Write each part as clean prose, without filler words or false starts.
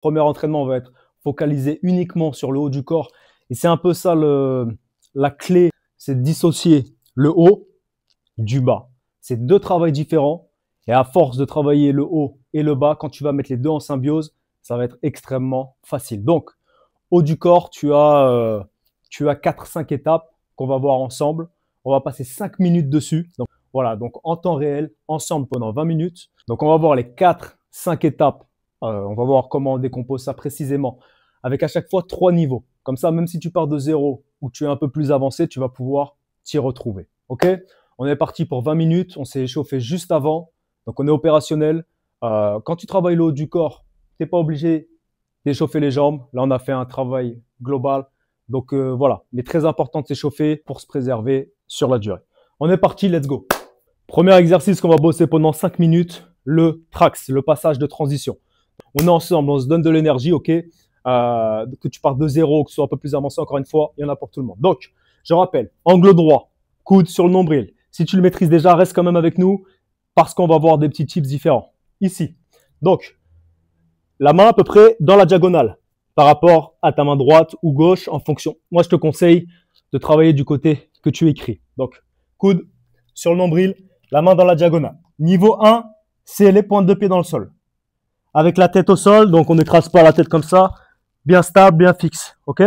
Premier entraînement, on va être focalisé uniquement sur le haut du corps. Et c'est un peu ça la clé, c'est de dissocier le haut du bas. C'est deux travails différents. Et à force de travailler le haut et le bas, quand tu vas mettre les deux en symbiose, ça va être extrêmement facile. Donc, haut du corps, tu as 4-5 étapes qu'on va voir ensemble. On va passer 5 minutes dessus. Donc, voilà, donc en temps réel, ensemble pendant 20 minutes. Donc, on va voir les 4-5 étapes. On va voir comment on décompose ça précisément. Avec à chaque fois 3 niveaux. Comme ça, même si tu pars de 0 ou tu es un peu plus avancé, tu vas pouvoir t'y retrouver. OK? On est parti pour 20 minutes. On s'est échauffé juste avant. Donc, on est opérationnel. Quand tu travailles le haut du corps, tu n'es pas obligé d'échauffer les jambes. Là, on a fait un travail global. Donc, voilà. Mais très important de s'échauffer pour se préserver sur la durée. On est parti. Let's go. Premier exercice qu'on va bosser pendant 5 minutes, le trax, le passage de transition. On est ensemble, on se donne de l'énergie, OK? Que tu partes de 0, que ce soit un peu plus avancé, encore une fois, il y en a pour tout le monde. Donc, je rappelle, angle droit, coude sur le nombril. Si tu le maîtrises déjà, reste quand même avec nous parce qu'on va voir des petits tips différents. Ici. Donc, la main à peu près dans la diagonale par rapport à ta main droite ou gauche en fonction. Moi, je te conseille de travailler du côté que tu écris. Donc, coude sur le nombril, la main dans la diagonale. Niveau 1, c'est les pointes de pied dans le sol. Avec la tête au sol, donc on n'écrase pas la tête comme ça, bien stable, bien fixe, ok?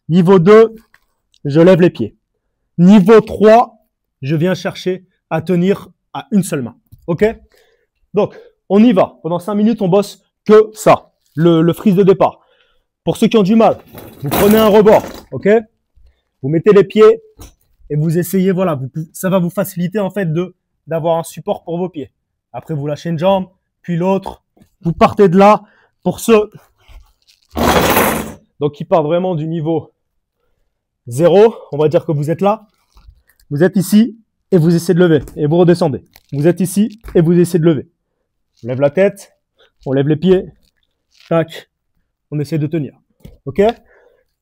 Niveau 2, je lève les pieds. Niveau 3, je viens chercher à tenir à une seule main, ok? Donc, on y va. Pendant 5 minutes, on bosse que ça, le freeze de départ. Pour ceux qui ont du mal, vous prenez un rebord, ok? Vous mettez les pieds et vous essayez, voilà, ça va vous faciliter en fait d'avoir un support pour vos pieds. Après, vous lâchez une jambe, puis l'autre. Vous partez de là pour ceux donc qui partent vraiment du niveau 0. On va dire que vous êtes là. Vous êtes ici et vous essayez de lever. Et vous redescendez. Vous êtes ici et vous essayez de lever. On lève la tête. On lève les pieds. Tac. On essaie de tenir. OK?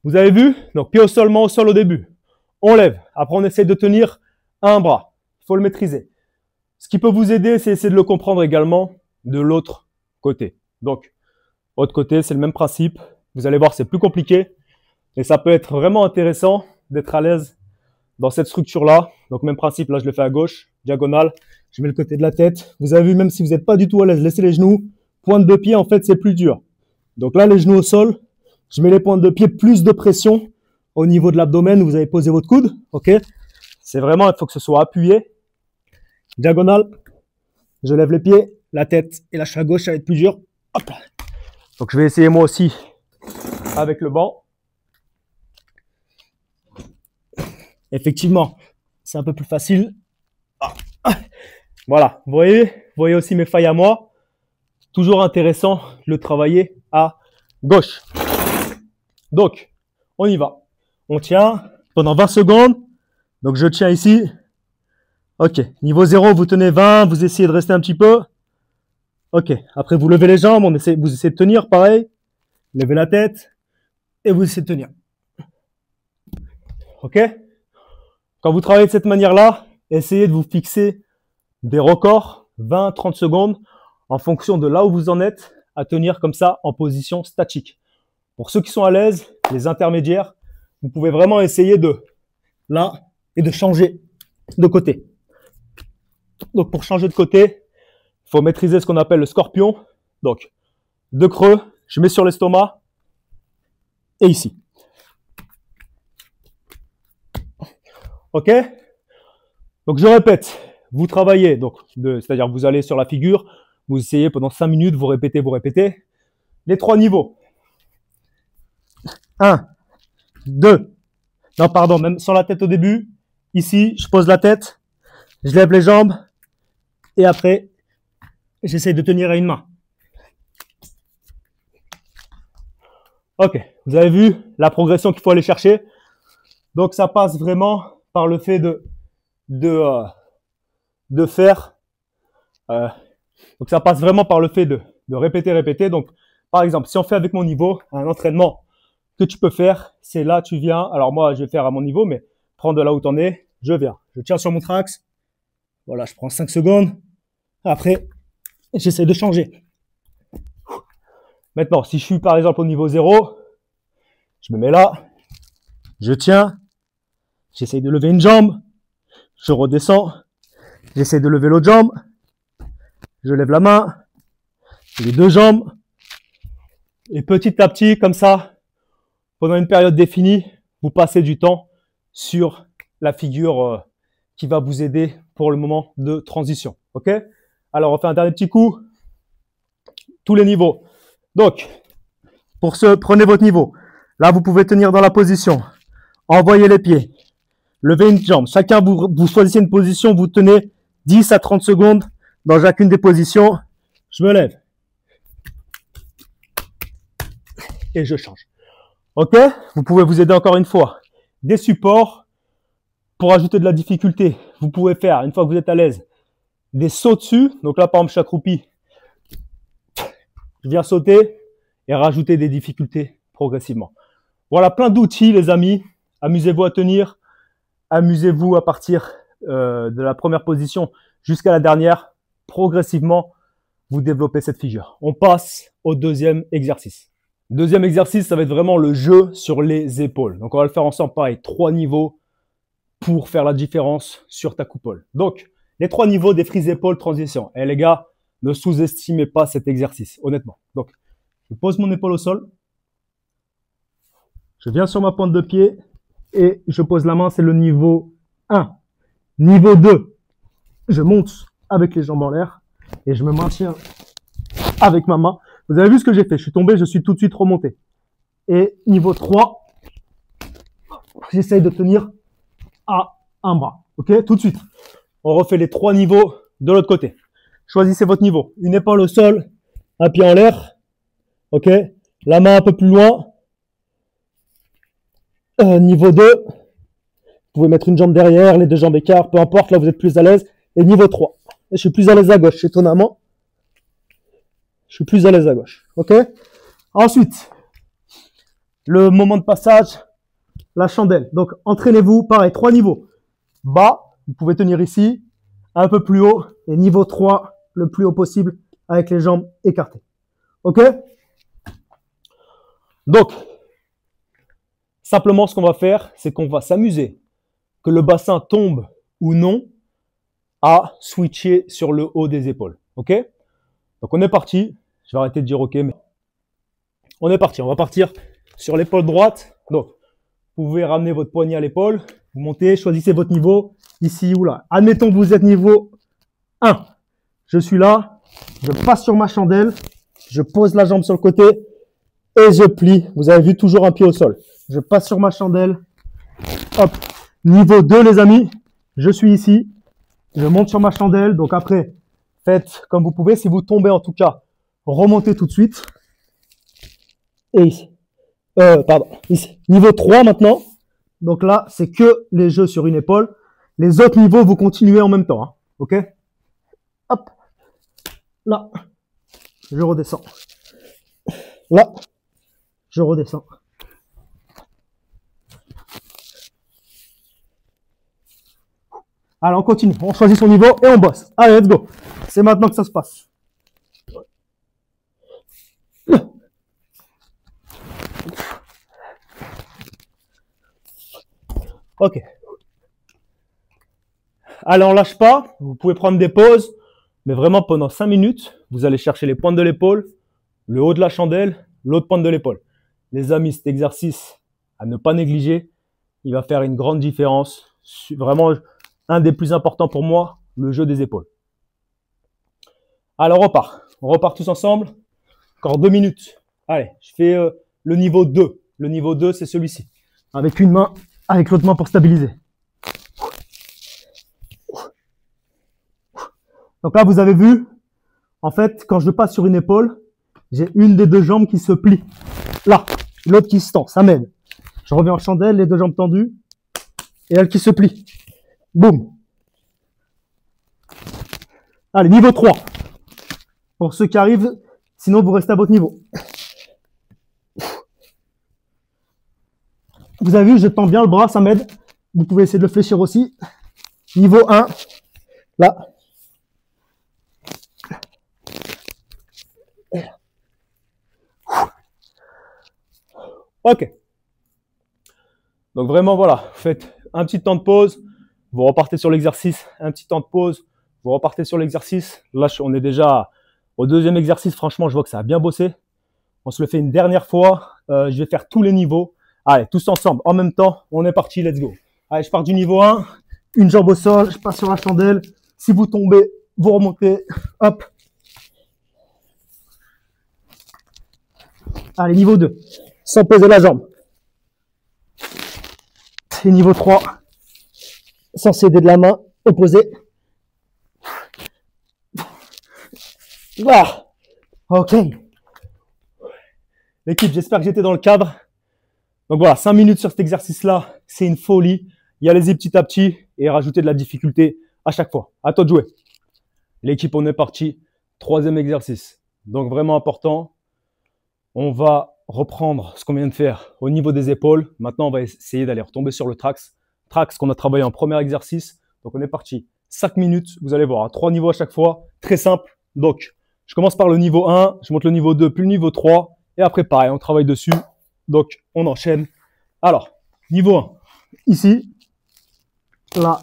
Vous avez vu? Donc pied au sol, main au sol au début. On lève. Après, on essaie de tenir un bras. Il faut le maîtriser. Ce qui peut vous aider, c'est essayer de le comprendre également de l'autre côté. Donc, autre côté, c'est le même principe. Vous allez voir, c'est plus compliqué. Mais ça peut être vraiment intéressant d'être à l'aise dans cette structure-là. Donc, même principe, là, je le fais à gauche, diagonale. Je mets le côté de la tête. Vous avez vu, même si vous n'êtes pas du tout à l'aise, laissez les genoux. Pointe de pied, en fait, c'est plus dur. Donc là, les genoux au sol. Je mets les pointes de pied, plus de pression au niveau de l'abdomen où vous avez posé votre coude. OK? C'est vraiment, il faut que ce soit appuyé. Diagonale. Je lève les pieds. La tête et lâche à gauche, ça va être plus dur. Hop là. Donc, je vais essayer moi aussi avec le banc. Effectivement, c'est un peu plus facile. Voilà. Vous voyez aussi mes failles à moi. Toujours intéressant de le travailler à gauche. Donc, on y va. On tient pendant 20 secondes. Donc, je tiens ici. OK. Niveau 0, vous tenez 20. Vous essayez de rester un petit peu. OK. Après, vous levez les jambes. Vous essayez de tenir, pareil. Levez la tête. Et vous essayez de tenir. OK? Quand vous travaillez de cette manière-là, essayez de vous fixer des records, 20-30 secondes, en fonction de là où vous en êtes, à tenir comme ça en position statique. Pour ceux qui sont à l'aise, les intermédiaires, vous pouvez vraiment essayer de là et de changer de côté. Donc, pour changer de côté, il faut maîtriser ce qu'on appelle le scorpion. Donc, 2 creux, je mets sur l'estomac et ici. OK? Donc, je répète, vous travaillez, donc, c'est-à-dire vous allez sur la figure, vous essayez pendant 5 minutes, vous répétez. Les 3 niveaux. 1, 2, non, pardon, même sans la tête au début. Ici, je pose la tête, je lève les jambes et après, j'essaie de tenir à une main. OK, vous avez vu la progression qu'il faut aller chercher. Donc, ça passe vraiment par le fait de faire. Donc, ça passe vraiment par le fait de répéter. Donc, par exemple, si on fait avec mon niveau, un entraînement que tu peux faire, c'est là, tu viens. Alors, moi, je vais faire à mon niveau, mais prends de là où tu en es. Je viens. Je tiens sur mon trax. Voilà, je prends 5 secondes. Après, j'essaie de changer. Maintenant, si je suis par exemple au niveau 0, je me mets là, je tiens, j'essaye de lever une jambe, je redescends, j'essaye de lever l'autre jambe, je lève la main, les deux jambes, et petit à petit, comme ça, pendant une période définie, vous passez du temps sur la figure qui va vous aider pour le moment de transition. Ok? Alors, on fait un dernier petit coup. Tous les niveaux. Donc, pour ce, prenez votre niveau. Là, vous pouvez tenir dans la position. Envoyez les pieds. Levez une jambe. Chacun, vous choisissez une position. Vous tenez 10 à 30 secondes dans chacune des positions. Je me lève. Et je change. Ok? Vous pouvez vous aider encore une fois. Des supports pour ajouter de la difficulté. Vous pouvez faire, une fois que vous êtes à l'aise, des sauts dessus. Donc là, par exemple, je suis accroupi. Je viens sauter et rajouter des difficultés progressivement. Voilà, plein d'outils, les amis. Amusez-vous à tenir. Amusez-vous à partir de la première position jusqu'à la dernière. Progressivement, vous développez cette figure. On passe au deuxième exercice. Deuxième exercice, ça va être vraiment le jeu sur les épaules. Donc, on va le faire ensemble, pareil, 3 niveaux pour faire la différence sur ta coupole. Donc, les 3 niveaux des frises épaules transition. Et les gars, ne sous-estimez pas cet exercice, honnêtement. Donc, je pose mon épaule au sol. Je viens sur ma pointe de pied et je pose la main, c'est le niveau 1. Niveau 2, je monte avec les jambes en l'air et je me maintiens avec ma main. Vous avez vu ce que j'ai fait? Je suis tombé, je suis tout de suite remonté. Et niveau 3, j'essaye de tenir à un bras. Ok? Tout de suite. On refait les 3 niveaux de l'autre côté. Choisissez votre niveau. Une épaule au sol, un pied en l'air. Ok? La main un peu plus loin. Niveau 2, vous pouvez mettre une jambe derrière, les deux jambes écart, peu importe, là vous êtes plus à l'aise. Et niveau 3, je suis plus à l'aise à gauche, étonnamment. Je suis plus à l'aise à gauche. Ok? Ensuite, le moment de passage, la chandelle. Donc, entraînez-vous, pareil, 3 niveaux. Bas, vous pouvez tenir ici, un peu plus haut, et niveau 3, le plus haut possible, avec les jambes écartées. Ok? Donc, simplement, ce qu'on va faire, c'est qu'on va s'amuser, que le bassin tombe ou non, à switcher sur le haut des épaules. Ok? Donc, on est parti. Je vais arrêter de dire ok, mais on est parti. On va partir sur l'épaule droite. Donc, vous pouvez ramener votre poignet à l'épaule. Vous montez, choisissez votre niveau, ici ou là. Admettons que vous êtes niveau 1. Je suis là. Je passe sur ma chandelle. Je pose la jambe sur le côté et je plie. Vous avez vu, toujours un pied au sol. Je passe sur ma chandelle. Hop. Niveau 2, les amis. Je suis ici. Je monte sur ma chandelle. Donc après, faites comme vous pouvez. Si vous tombez, en tout cas, remontez tout de suite. Et ici. Pardon. Ici. Niveau 3 maintenant. Donc là, c'est que les jeux sur une épaule. Les autres niveaux, vous continuez en même temps. Hein. OK? Hop. Là. Je redescends. Là. Je redescends. Allez, on continue. On choisit son niveau et on bosse. Allez, let's go. C'est maintenant que ça se passe. Ok. Allez, on lâche pas. Vous pouvez prendre des pauses. Mais vraiment, pendant 5 minutes, vous allez chercher les pointes de l'épaule, le haut de la chandelle, l'autre pointe de l'épaule. Les amis, cet exercice à ne pas négliger, il va faire une grande différence. Vraiment, un des plus importants pour moi, le jeu des épaules. Alors, on repart. On repart tous ensemble. Encore 2 minutes. Allez, je fais le niveau 2. Le niveau 2, c'est celui-ci. Avec une main, avec l'autre main pour stabiliser. Donc là, vous avez vu, en fait, quand je passe sur une épaule, j'ai une des deux jambes qui se plie. Là, l'autre qui se tend, ça m'aide. Je reviens en chandelle, les deux jambes tendues, et elle qui se plie. Boum. Allez, niveau 3. Pour ceux qui arrivent, sinon vous restez à votre niveau. Vous avez vu, je tends bien le bras, ça m'aide. Vous pouvez essayer de le fléchir aussi. Niveau 1. Là. Ok. Donc vraiment, voilà, faites un petit temps de pause, vous repartez sur l'exercice, un petit temps de pause, vous repartez sur l'exercice. Là, on est déjà au deuxième exercice. Franchement, je vois que ça a bien bossé. On se le fait une dernière fois. Je vais faire tous les niveaux. Allez, tous ensemble, en même temps, on est parti, let's go. Allez, je pars du niveau 1, une jambe au sol, je passe sur la chandelle. Si vous tombez, vous remontez, hop. Allez, niveau 2, sans poser la jambe. Et niveau 3, sans céder de la main, opposée. Ah, ok. L'équipe, j'espère que j'étais dans le cadre. Donc voilà, 5 minutes sur cet exercice-là, c'est une folie. Y allez-y petit à petit et rajoutez de la difficulté à chaque fois. À toi de jouer. L'équipe, on est parti. Troisième exercice. Donc vraiment important. On va reprendre ce qu'on vient de faire au niveau des épaules. Maintenant, on va essayer d'aller retomber sur le trax. Trax qu'on a travaillé en premier exercice. Donc on est parti. 5 minutes, vous allez voir, 3 niveaux à chaque fois. Très simple. Donc, je commence par le niveau 1, je monte le niveau 2, puis le niveau 3. Et après, pareil, on travaille dessus. Donc, on enchaîne. Alors, niveau 1, ici, là.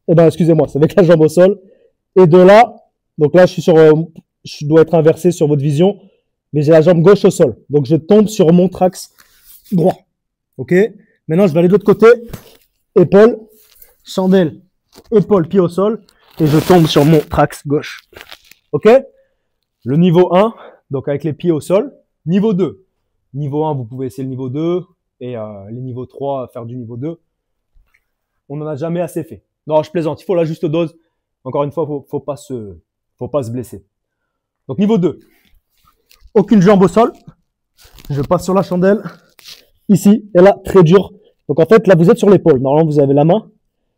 Eh ben, excusez-moi, c'est avec la jambe au sol. Et de là, donc là, je dois être inversé sur votre vision, mais j'ai la jambe gauche au sol. Donc, je tombe sur mon trax droit. OK? Maintenant, je vais aller de l'autre côté. Épaule, chandelle, épaule, pied au sol. Et je tombe sur mon trax gauche. OK? Le niveau 1, donc avec les pieds au sol. Niveau 2. Niveau 1, vous pouvez essayer le niveau 2. Et les niveaux 3, faire du niveau 2. On n'en a jamais assez fait. Non, je plaisante. Il faut la juste dose. Encore une fois, faut pas se blesser. Donc, niveau 2. Aucune jambe au sol. Je passe sur la chandelle. Ici. Et là, très dur. Donc, en fait, là, vous êtes sur l'épaule. Normalement, vous avez la main.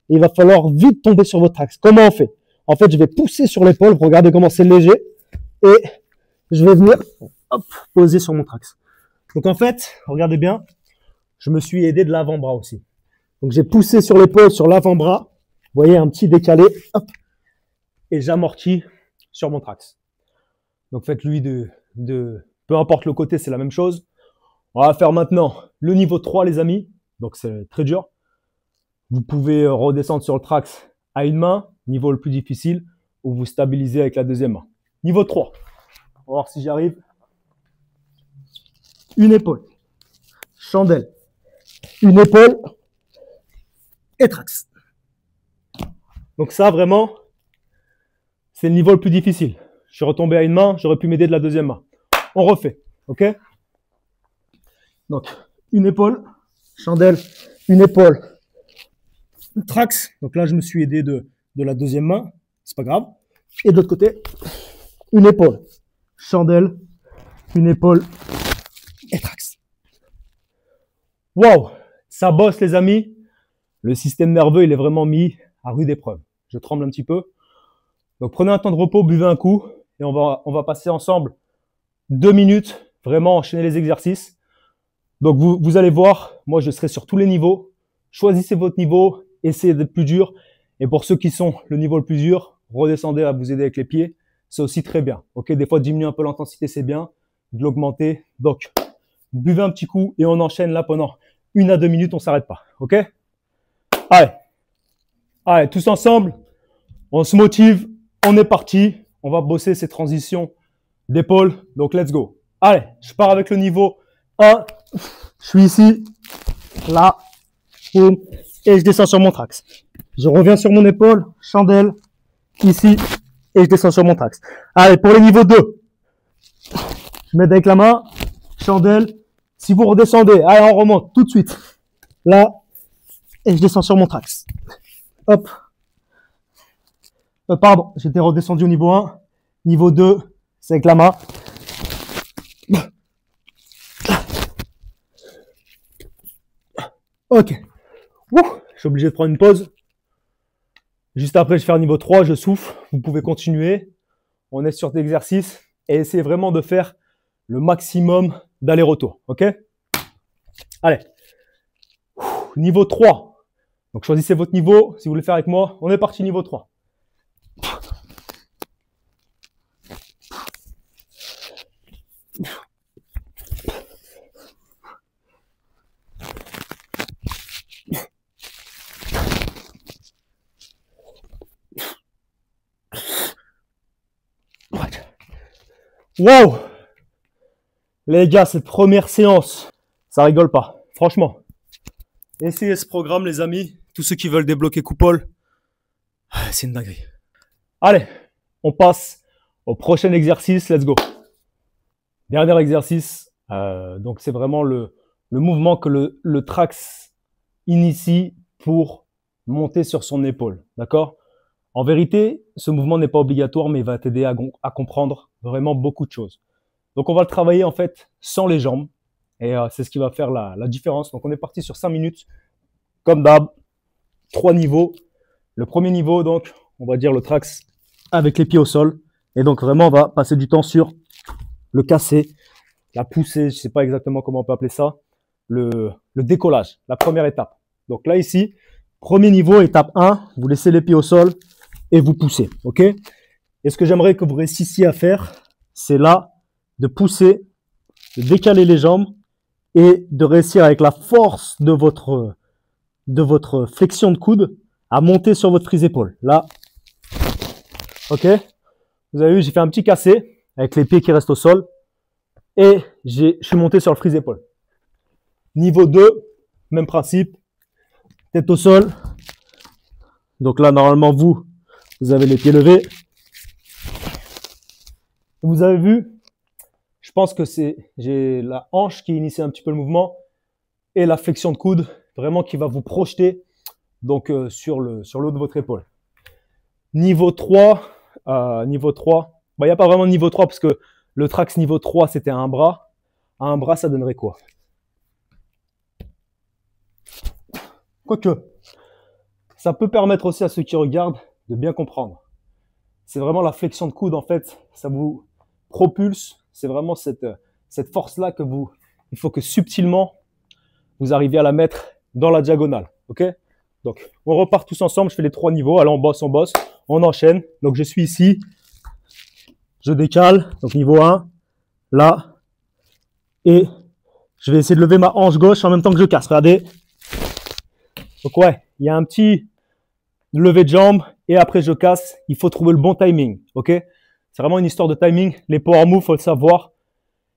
Et il va falloir vite tomber sur votre axe. Comment on fait? En fait, je vais pousser sur l'épaule. Regardez comment c'est léger. Et je vais venir hop, poser sur mon trax. Donc, en fait, regardez bien. Je me suis aidé de l'avant-bras aussi. Donc, j'ai poussé sur l'épaule, sur l'avant-bras. Vous voyez, un petit décalé. Hop. Et j'amortis sur mon trax. Donc, faites-lui peu importe le côté, c'est la même chose. On va faire maintenant le niveau 3, les amis. Donc, c'est très dur. Vous pouvez redescendre sur le trax à une main, niveau le plus difficile, ou vous stabilisez avec la deuxième main. Niveau 3. On va voir si j'y arrive. Une épaule. Chandelle. Une épaule. Et trax. Donc ça, vraiment, c'est le niveau le plus difficile. Je suis retombé à une main, j'aurais pu m'aider de la deuxième main. On refait, ok? Donc, une épaule, chandelle, une épaule, trax. Donc là, je me suis aidé de la deuxième main, c'est pas grave. Et de l'autre côté, une épaule, chandelle, une épaule et trax. Waouh, ça bosse les amis. Le système nerveux, il est vraiment mis à rude épreuve. Je tremble un petit peu. Donc prenez un temps de repos, buvez un coup et on va passer ensemble 2 minutes, vraiment enchaîner les exercices. Donc vous allez voir, moi je serai sur tous les niveaux. Choisissez votre niveau, essayez d'être plus dur. Et pour ceux qui sont le niveau le plus dur, redescendez à vous aider avec les pieds. C'est aussi très bien. Ok, des fois diminuer un peu l'intensité, c'est bien. De l'augmenter. Donc buvez un petit coup et on enchaîne là pendant 1 à 2 minutes, on s'arrête pas. Ok? Allez. Allez, tous ensemble, on se motive, on est parti. On va bosser ces transitions d'épaule. Donc, let's go. Allez, je pars avec le niveau 1. Je suis ici, là, boum, et je descends sur mon trax. Je reviens sur mon épaule, chandelle, ici, et je descends sur mon trax. Allez, pour le niveau 2, je m'aide avec la main, chandelle. Si vous redescendez, allez, on remonte tout de suite. Là, et je descends sur mon trax. Hop. Pardon, j'étais redescendu au niveau 1. Niveau 2, c'est avec la main. Ok. Je suis obligé de prendre une pause. Juste après, je vais faire niveau 3, je souffle. Vous pouvez continuer. On est sur cet exercice et essayez vraiment de faire le maximum d'aller-retour. Ok? Allez. Niveau 3. Donc, choisissez votre niveau. Si vous voulez faire avec moi, on est parti niveau 3. Wow! Les gars, cette première séance, ça rigole pas. Franchement, essayez ce programme, les amis. Tous ceux qui veulent débloquer coupole, c'est une dinguerie. Allez, on passe au prochain exercice. Let's go. Dernier exercice. Donc, c'est vraiment le mouvement que le trax initie pour monter sur son épaule. D'accord? En vérité, ce mouvement n'est pas obligatoire, mais il va t'aider à comprendre vraiment beaucoup de choses. Donc, on va le travailler en fait sans les jambes. Et c'est ce qui va faire la différence. Donc, on est parti sur 5 minutes. Comme d'hab, 3 niveaux. Le premier niveau, donc, on va dire le trax avec les pieds au sol. Et donc, vraiment, on va passer du temps sur le casser, la poussée, je ne sais pas exactement comment on peut appeler ça, le décollage, la première étape. Donc là, ici, premier niveau, étape 1, vous laissez les pieds au sol et vous poussez. OK? Et ce que j'aimerais que vous réussissiez à faire, c'est là de pousser, de décaler les jambes et de réussir avec la force de votre flexion de coude à monter sur votre prise épaule. Là, OK? Vous avez vu, j'ai fait un petit cassé avec les pieds qui restent au sol et je suis monté sur le prise épaule. Niveau 2, même principe, tête au sol. Donc là, normalement, vous avez les pieds levés. Vous avez vu, je pense que j'ai la hanche qui initie un petit peu le mouvement et la flexion de coude vraiment qui va vous projeter donc sur le haut de votre épaule. Niveau 3, il n'y a pas vraiment de niveau 3 parce que le trax niveau 3, c'était à un bras. À un bras, ça donnerait quoi? Quoique, ça peut permettre aussi à ceux qui regardent de bien comprendre. C'est vraiment la flexion de coude, en fait, ça vous propulse. C'est vraiment cette force-là il faut que subtilement, vous arriviez à la mettre dans la diagonale. OK? Donc, on repart tous ensemble. Je fais les 3 niveaux. Alors, on bosse, on enchaîne. Donc, je suis ici. Je décale. Donc, niveau 1, là. Et je vais essayer de lever ma hanche gauche en même temps que je casse. Regardez. Donc, ouais, il y a un petit lever de jambe et après, je casse. Il faut trouver le bon timing. OK? C'est vraiment une histoire de timing. Les power moves, il faut le savoir.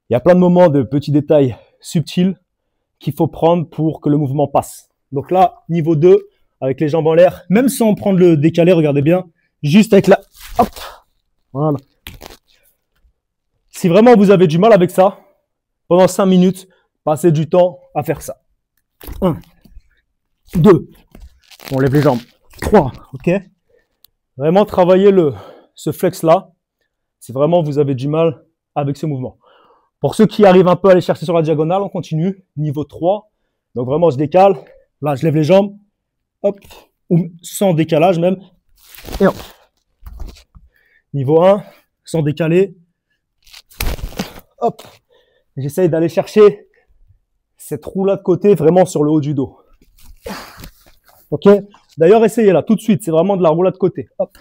Il y a plein de moments de petits détails subtils qu'il faut prendre pour que le mouvement passe. Donc là, niveau 2, avec les jambes en l'air, même sans prendre le décalé, regardez bien, juste avec la... Hop, voilà. Si vraiment vous avez du mal avec ça, pendant 5 minutes, passez du temps à faire ça. 1, 2, on lève les jambes. 3, OK? Vraiment travailler ce flex-là, si vraiment vous avez du mal avec ce mouvement. Pour ceux qui arrivent un peu à aller chercher sur la diagonale, on continue. Niveau 3. Donc vraiment, je décale. Là, je lève les jambes. Hop. Ou sans décalage même. Et hop. Niveau 1. Sans décaler. Hop. J'essaye d'aller chercher cette roue-là de côté vraiment sur le haut du dos. OK? D'ailleurs, essayez là tout de suite. C'est vraiment de la roue-là de côté. Hop.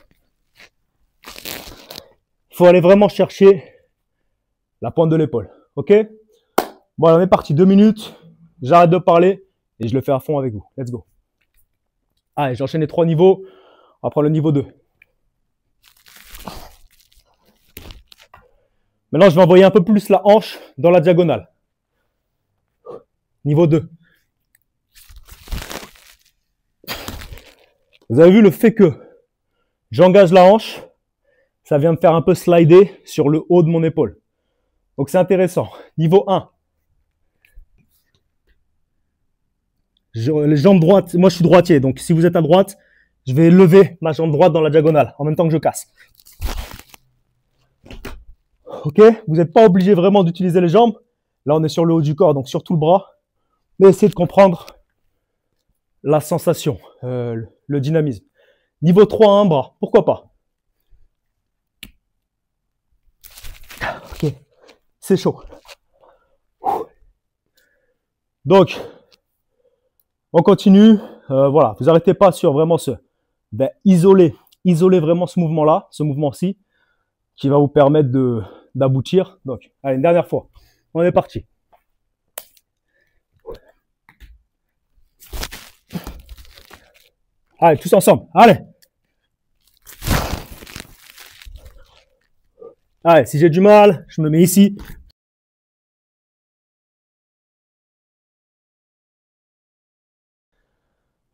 Il faut aller vraiment chercher la pointe de l'épaule. OK? Bon, on est parti. 2 minutes. J'arrête de parler et je le fais à fond avec vous. Let's go. Allez, j'enchaîne les 3 niveaux. On va prendre le niveau 2. Maintenant, je vais envoyer un peu plus la hanche dans la diagonale. Niveau 2. Vous avez vu le fait que j'engage la hanche, ça vient me faire un peu slider sur le haut de mon épaule. Donc, c'est intéressant. Niveau 1. Les jambes droites, moi je suis droitier, donc si vous êtes à droite, je vais lever ma jambe droite dans la diagonale en même temps que je casse. OK? Vous n'êtes pas obligé vraiment d'utiliser les jambes. Là, on est sur le haut du corps, donc sur tout le bras. Mais essayez de comprendre la sensation, le dynamisme. Niveau 3 à un bras, pourquoi pas? OK, c'est chaud. Donc, on continue. Voilà, vous n'arrêtez pas sur vraiment isoler vraiment ce mouvement-là, ce mouvement-ci, qui va vous permettre d'aboutir. Donc, allez, une dernière fois. On est parti. Allez, tous ensemble. Allez. Allez, si j'ai du mal, je me mets ici.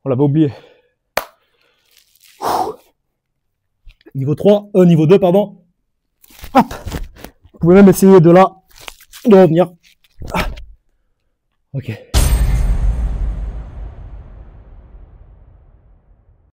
On l'avait oublié. Niveau 3, niveau 2, pardon. Hop. Vous pouvez même essayer de là, de revenir. Ok.